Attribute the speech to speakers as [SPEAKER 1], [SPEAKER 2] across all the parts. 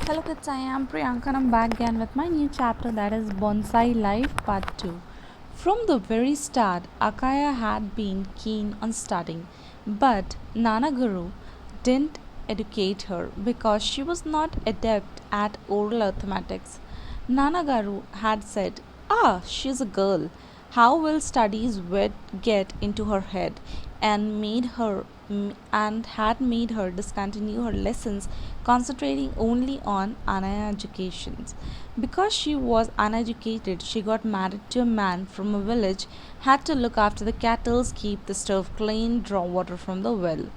[SPEAKER 1] Hello kids, I am Priyanka and I'm back again with my new chapter that is Bonsai Life Part 2. From the very start, Akaya had been keen on studying, but Nanaguru didn't educate her because she was not adept at oral arithmetics. Nanagaru had said, she's a girl. How will studies get into her head? And and had made her discontinue her lessons, concentrating only on uneducation. Because she was uneducated, she got married to a man from a village, had to look after the cattle, keep the stove clean, draw water from the well.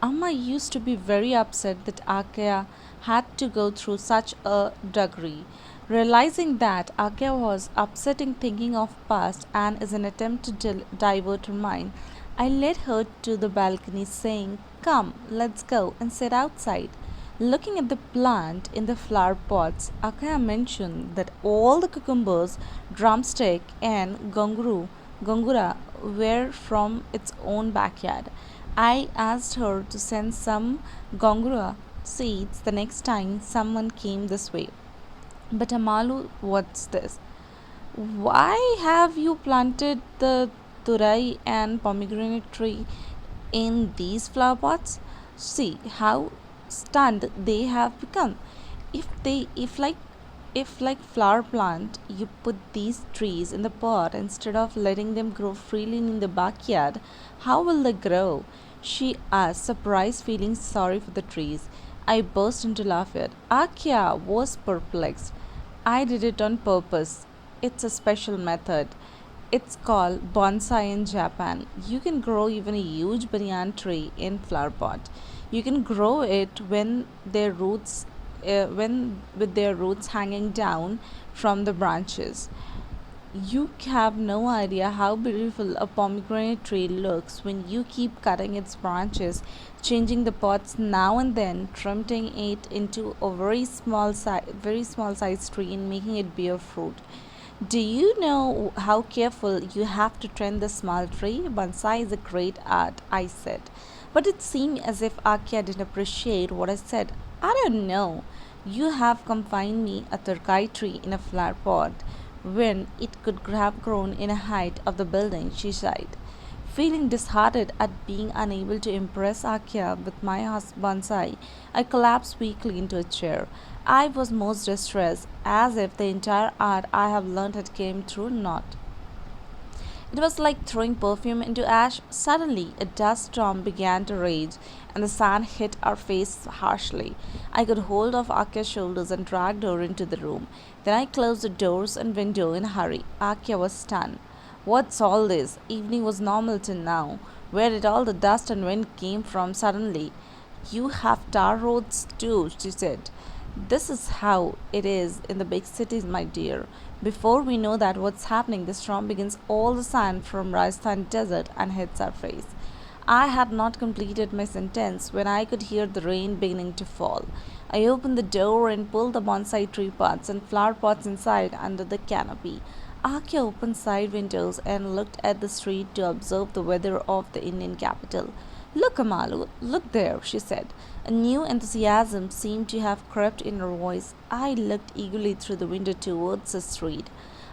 [SPEAKER 1] Amma used to be very upset that Akaya had to go through such a degree. Realizing that Akaya was upsetting thinking of past and as an attempt to divert her mind, I led her to the balcony saying, "Come, let's go and sit outside." Looking at the plant in the flower pots, Akaya mentioned that all the cucumbers, drumstick and gongura were from its own backyard. I asked her to send some gongura seeds the next time someone came this way. But Amalu, what's this? Why have you planted the turai and pomegranate tree in these flower pots? See how stunned they have become. If like flower plant, you put these trees in the pot instead of letting them grow freely in the backyard, how will they grow? She asked, surprised, feeling sorry for the trees. I burst into laughter. Akya was perplexed. I did it on purpose. It's a special method. It's called bonsai in Japan. You can grow even a huge banyan tree in flower pot. You can grow it when with their roots hanging down from the branches. You have no idea how beautiful a pomegranate tree looks when you keep cutting its branches, changing the pots now and then, trimming it into a very small size tree and making it bear fruit. Do you know how careful you have to tend the small tree? Bonsai is a great art, I said. But it seemed as if Akia didn't appreciate what I said. I don't know. You have confined me a turkey tree in a flower pot when it could have grown in a height of the building, she sighed. Feeling disheartened at being unable to impress Akia with my bonsai, I collapsed weakly into a chair. I was most distressed, as if the entire art I have learned had came through naught. It was like throwing perfume into ash. Suddenly, a dust storm began to rage, and the sand hit our face harshly. I got hold of Akia's shoulders and dragged her into the room. Then I closed the doors and window in a hurry. Akia was stunned. What's all this? Evening was normal till now. Where did all the dust and wind came from suddenly? You have tar roads too, she said. This is how it is in the big cities, my dear. Before we know that what's happening, the storm begins all the sand from Rajasthan desert and hits our face. I had not completed my sentence when I could hear the rain beginning to fall. I opened the door and pulled the bonsai tree pots and flower pots inside under the canopy. Akia opened side windows and looked at the street to observe the weather of the Indian capital. Look, Amalu, look there, she said. A new enthusiasm seemed to have crept in her voice. I looked eagerly through the window towards the street.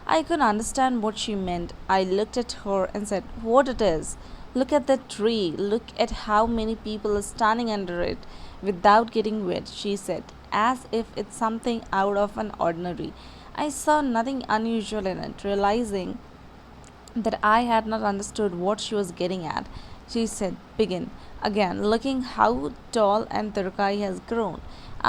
[SPEAKER 1] I couldn't understand what she meant. I looked at her and said, "What it is? Look at that tree. Look at how many people are standing under it without getting wet," she said, as if it's something out of an ordinary. I saw nothing unusual in it, realizing that I had not understood what she was getting at. She said, "Begin." Again, looking how tall and Turkai has grown.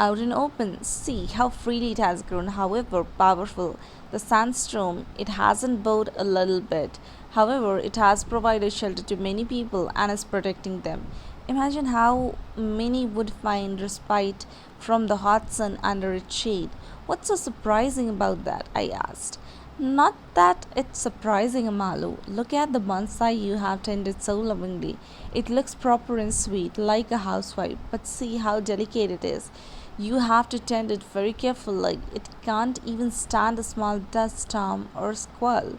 [SPEAKER 1] Out in open, see how freely it has grown, however powerful. The sandstorm, it hasn't bowed a little bit. However, it has provided shelter to many people and is protecting them. Imagine how many would find respite from the hot sun under its shade. What's so surprising about that? I asked. Not that it's surprising, Amalu. Look at the bonsai you have tended so lovingly. It looks proper and sweet, like a housewife, but see how delicate it is. You have to tend it very carefully. It can't even stand a small dust storm or squall.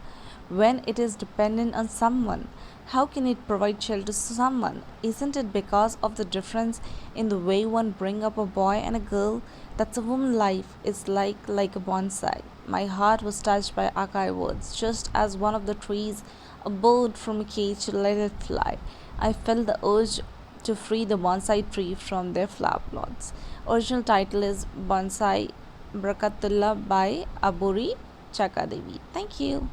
[SPEAKER 1] when it is dependent on someone? How can it provide shelter to someone? Isn't it because of the difference in the way one bring up a boy and a girl? That's a woman life is like a bonsai. My heart was touched by Akai words, just as one of the trees, a bird from a cage to let it fly. I felt the urge to free the bonsai tree from their flower plots. Original title is Bonsai Brakatullah by Aburi Chakadevi. Thank you.